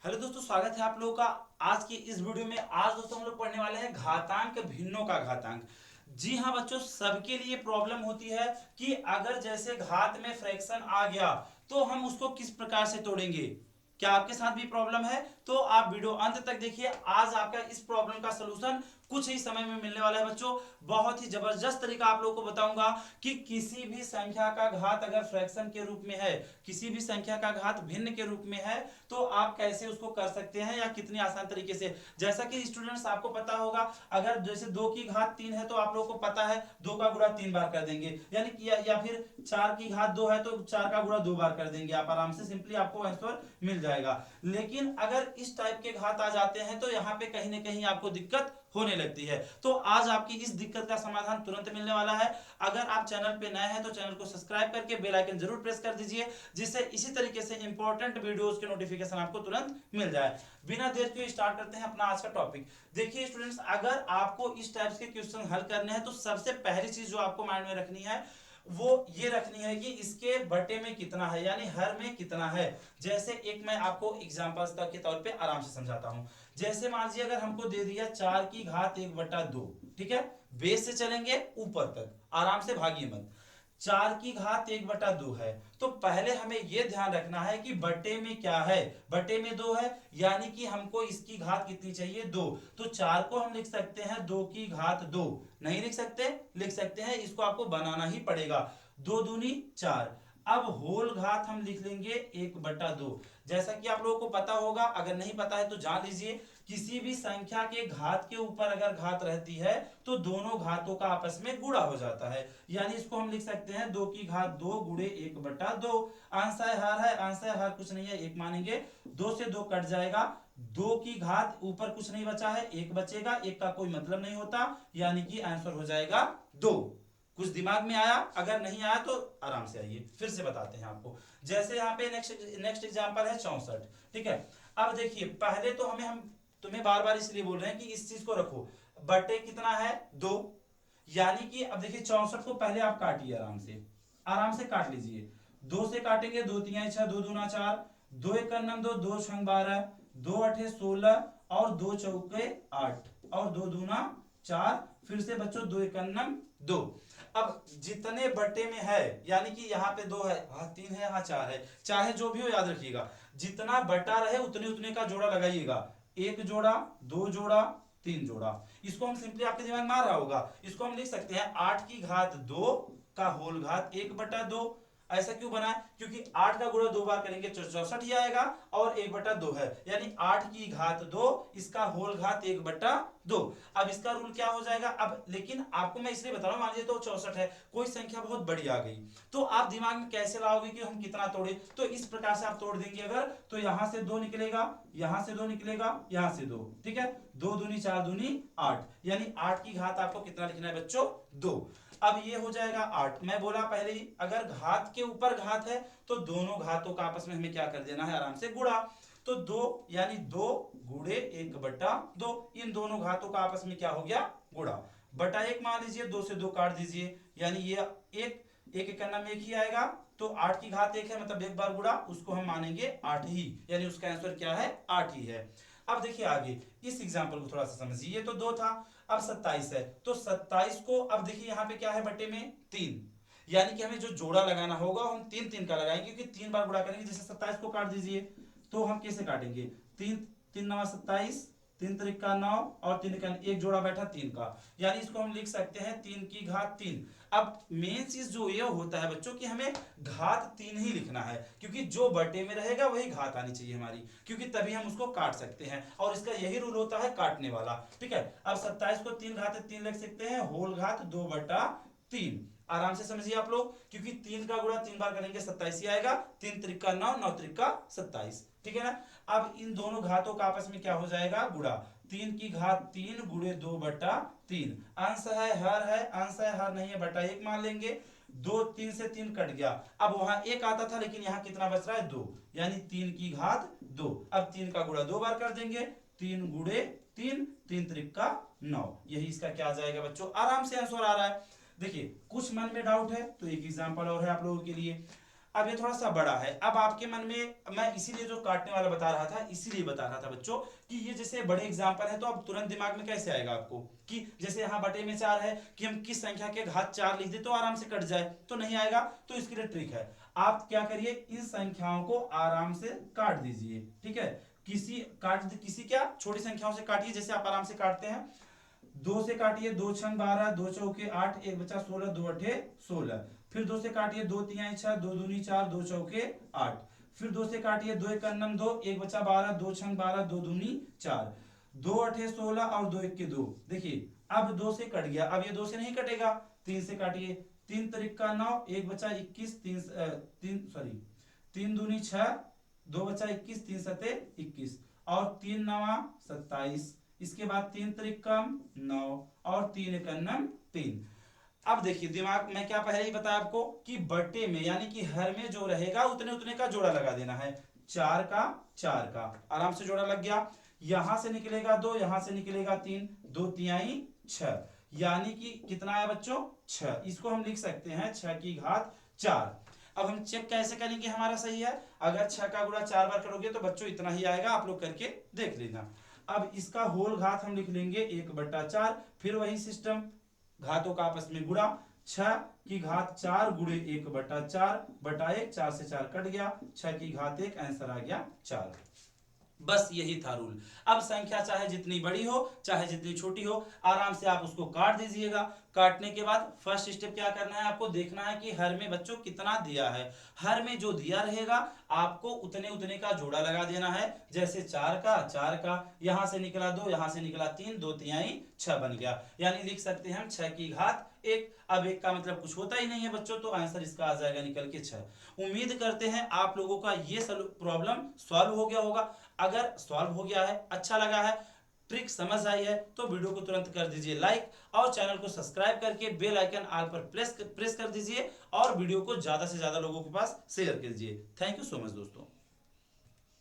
Hello दोस्तों, स्वागत है आप लोगों का आज की इस वीडियो में। आज दोस्तों हम लोग पढ़ने वाले हैं घातांक भिन्नों का घातांक। जी हाँ बच्चों, सबके लिए प्रॉब्लम होती है कि अगर जैसे घात में फ्रैक्शन आ गया तो हम उसको किस प्रकार से तोड़ेंगे। क्या आपके साथ भी प्रॉब्लम है? तो आप वीडियो अंत तक देखिए। आज आपका इस प्रॉब्लम का सलूशन कुछ ही समय में मिलने वाला है बच्चों। बहुत ही जबरदस्त तरीका आप लोगों को बताऊंगा कि किसी भी संख्या का घात अगर फ्रैक्शन के रूप में है, किसी भी संख्या का घात भिन्न के रूप में है, तो आप कैसे उसको कर सकते हैं या कितनी आसान तरीके से। जैसा कि स्टूडेंट्स आपको पता होगा, अगर जैसे 2 की घात 3 है तो आप लोगों को पता है 2 का गुणा 3 बार कर देंगे, यानी कि या फिर 4 की घात 2 है तो 4 का गुणा 2 बार कर देंगे। आप आराम से सिंपली आपको आंसर मिल जाएगा। लेकिन अगर इस टाइप के घात आ जाते हैं तो यहाँ पे कहीं ना कहीं आपको दिक्कत होने लगती है। तो आज आपकी इस दिक्कत का समाधान तुरंत मिलने वाला है। अगर आप चैनल पे नए हैं तो चैनल को सब्सक्राइब करके बेल आइकन जरूर प्रेस कर दीजिए, जिससे इसी तरीके से इंपॉर्टेंट वीडियोस के नोटिफिकेशन आपको तुरंत मिल जाए। बिना देर के स्टार्ट करते हैं अपना आज का टॉपिक। देखिए स्टूडेंट्स, अगर आपको इस टाइप के क्वेश्चन हल करने हैं तो सबसे पहली चीज जो आपको माइंड में रखनी है वो ये रखनी है कि इसके बटे में कितना है, यानी हर में कितना है। जैसे एक मैं आपको एग्जांपल के तौर पे आराम से समझाता हूं। जैसे मान लीजिए अगर हमको दे दिया 4 की घात 1/2, ठीक है। बेस से चलेंगे ऊपर तक, आराम से भागिए मत। 4 की घात 1/2 है तो पहले हमें यह ध्यान रखना है कि बटे में क्या है। बटे में 2 है, यानी कि हमको इसकी घात कितनी चाहिए, 2। तो 4 को हम लिख सकते हैं 2 की घात 2। नहीं लिख सकते? लिख सकते हैं, इसको आपको बनाना ही पड़ेगा। 2 दूनी 4। अब होल घात हम लिख लेंगे 1/2। जैसा कि आप लोगों को पता होगा, अगर नहीं पता है तो जान लीजिए, किसी भी संख्या के घात के ऊपर अगर घात रहती है तो दोनों घातों का आपस में गुणा हो जाता है। यानी इसको हम लिख सकते हैं 2 की घात 2 गुणे 1/2। आंसर हार है, आंसर हार कुछ नहीं है, एक मानेंगे। 2 से 2 कट जाएगा। 2 की घात ऊपर कुछ नहीं बचा है, एक बचेगा, एक का कोई मतलब नहीं होता, यानी कि आंसर हो जाएगा 2। कुछ दिमाग में आया? अगर नहीं आया तो आराम से आइए, फिर से बताते हैं आपको। जैसे यहाँ पे नेक्स्ट एग्जांपल है 64, ठीक है। अब देखिए, पहले तो हम तुम्हें बार बार इसलिए बोल रहे हैं कि इस चीज को रखो। बटे कितना है, 2। यानी कि अब देखिए 64 को पहले आप काटिए, आराम से आराम से काट लीजिए। 2 से काटेंगे, 2 3 6, 2 दूना 4, 2 1 9 2, 2 6 12, 2 8 16 और 2 चौके 8 और 2 दूना 4। फिर से बच्चों 2 1 9 2। अब जितने बटे में है, यानी कि यहाँ पे 2 है, हाँ 3 है, यहाँ 4 है, चाहे जो भी हो याद रखिएगा, जितना बटा रहे उतने उतने का जोड़ा लगाइएगा। 1 जोड़ा, 2 जोड़ा, 3 जोड़ा। इसको हम सिंपली, आपके दिमाग में आ रहा होगा, इसको हम लिख सकते हैं 8 की घात 2 का होल घात 1/2। ऐसा क्यों बना? क्योंकि 8 का गुणा 2 बार करेंगे तो 64 ही आएगा, और 1/2 है, यानी 8 की घात 2, इसका होल घात 1/2। अब इसका रूल क्या हो जाएगा अब, लेकिन आपको मैं इसलिए बता रहा हूं, मान लीजिए तो 64 है, कोई संख्या बहुत बड़ी आ गई, तो आप दिमाग में कैसे लाओगे कि हम कितना तोड़े? तो इस प्रकार से आप तोड़ देंगे। अगर तो यहां से 2 निकलेगा, यहां से 2 निकलेगा, यहां से 2, ठीक है। 2 दूनी 4 दूनी 8, यानी 8 की घात आपको कितना लिखना है बच्चों, 2। अब ये हो जाएगा 8। मैं बोला पहले ही, अगर घात के ऊपर घात है तो दोनों घातों का आपस में हमें क्या कर देना है, आराम से गुणा। तो 2, यानी 2 गुणे 1/2, इन दोनों घातों का आपस में क्या हो गया, गुणा। बटा 1 मान लीजिए, 2 से 2 काट दीजिए, यानी ये एक, एक एक करना में एक ही आएगा। तो 8 की घात 1 है, मतलब एक बार गुणा, उसको हम मानेंगे 8 ही, यानी उसका आंसर क्या है, 8 ही है। अब देखिए आगे इस एग्जाम्पल को थोड़ा सा समझिए। ये तो 2 था, अब 27 है, तो 27 को अब देखिए यहाँ पे क्या है, बटे में 3, यानी कि हमें जो जोड़ा लगाना होगा हम 3 3 का लगाएंगे, क्योंकि 3 बार गुणा करेंगे। जैसे 27 को काट दीजिए, तो हम कैसे काटेंगे, 3 3 9 27, 3 3 9 और 3 का एक जोड़ा बैठा 3 का, यानी इसको हम लिख सकते हैं 3 की घात 3। अब मेन चीज जो ये होता है बच्चों कि हमें घात 3 ही लिखना है, क्योंकि जो बटे में रहेगा वही घात आनी चाहिए हमारी, क्योंकि तभी हम उसको काट सकते हैं, और इसका यही रूल होता है काटने वाला, ठीक है। अब 27 को 3 घात 3 लिख सकते हैं, होल घात 2/3। आराम से समझिए आप लोग, क्योंकि 3 का गुणा 3 बार करेंगे 27 ही आएगा। 3 त्रिका 9, 9 त्रिका 27, ठीक है ना। अब इन दोनों घातों का आपस में क्या हो जाएगा, गुणा। 3 की घात 3 गुणे 2/3। अंश है हर है, अंश है हर नहीं है, बटा 1 मान लेंगे। 3 से 3 कट गया, अब वहां 1 आता था, लेकिन यहां कितना बच रहा है, 2, यानी 3 की घात 2। अब 3 का गुणा 2 बार कर देंगे, 3 गुणे 3, 3 त्रिका 9, यही इसका क्या आ जाएगा बच्चों, आराम से आंसर आ रहा है। देखिए कुछ मन में डाउट है तो एक एग्जांपल और है आप लोगों के लिए। अब ये थोड़ा सा बड़ा है। अब आपके मन में, मैं इसीलिए जो काटने वाला बता रहा था, इसीलिए बता रहा था बच्चों कि ये जैसे बड़े एग्जाम्पल है तो अब तुरंत दिमाग में कैसे आएगा आपको कि जैसे यहाँ बटे में 4 है कि हम किस संख्या के घात 4 लिख दे तो आराम से कट जाए, तो नहीं आएगा। तो इसके लिए ट्रिक है, आप क्या करिए, इन संख्याओं को आराम से काट दीजिए। ठीक है, किसी क्या छोटी संख्याओं से काटिए, जैसे आप आराम से काटते हैं। 2 से काटिए, 2 छंग 12, 2 चौके 8, 1 बचा 16, 2 अठे 16। फिर 2 से काटिए, 2 तिहाई 6, 2 दूनी 4, 2 चौके 8। फिर 2 से काटिए, 2 एक अन्नम 2, 1 बचा 12, 2 छंग 12, 2 दूनी 4, 2 अठे 16 और 2 1 2। देखिए अब 2 से कट गया, अब ये 2 से नहीं कटेगा। 3 से काटिए, 3 तरीका 9, 1 बचा 21, 3 दूनी 6, 2 बचा 21, 3 सते 21 और 3 नवा 27। इसके बाद 3 त्रिकम 9 और 3 एकन्नम 3। अब देखिए दिमाग में क्या पहले ही बताया आपको कि बट्टे में यानी कि हर में जो रहेगा उतने उतने का जोड़ा लगा देना है। 4 का 4 का आराम से जोड़ा लग गया। यहां से निकलेगा 2, यहां से निकलेगा 3, 2 तिहाई 6, यानी कि कितना है बच्चों 6। इसको हम लिख सकते हैं 6 की घात 4। अब हम चेक कैसे करेंगे हमारा सही है, अगर 6 का गुणा 4 बार करोगे तो बच्चों इतना ही आएगा, आप लोग करके देख लेना। अब इसका होल घात हम लिख लेंगे 1/4, फिर वही सिस्टम, घातों का आपस में गुणा, 6 की घात 4 गुणे 1/4 बटा 1, 4 से 4 कट गया, 6 की घात 1, आंसर आ गया 4। बस यही था रूल। अब संख्या चाहे जितनी बड़ी हो चाहे जितनी छोटी हो, आराम से आप उसको काट दीजिएगा। काटने के बाद फर्स्ट स्टेप क्या करना है, आपको देखना है कि हर में बच्चों कितना दिया है। हर में जो दिया रहेगा आपको उतने उतने का जोड़ा लगा देना है। जैसे 4 का 4 का, यहां से निकला 2, यहां से निकला 3, 2 तिहाई 6 बन गया, यानी लिख सकते हैं हम 6 की घात 1। अब 1 का मतलब कुछ होता ही नहीं है बच्चों, तो आंसर इसका आ जाएगा निकल के 6। उम्मीद करते हैं आप लोगों का ये प्रॉब्लम सॉल्व हो गया होगा। अगर सॉल्व हो गया है, अच्छा लगा है, ट्रिक समझ आई है तो वीडियो को तुरंत कर दीजिए लाइक और चैनल को सब्सक्राइब करके बेल आइकन ऑल पर प्रेस कर दीजिए और वीडियो को ज्यादा से ज्यादा लोगों के पास शेयर कर दीजिए। थैंक यू सो मच दोस्तों।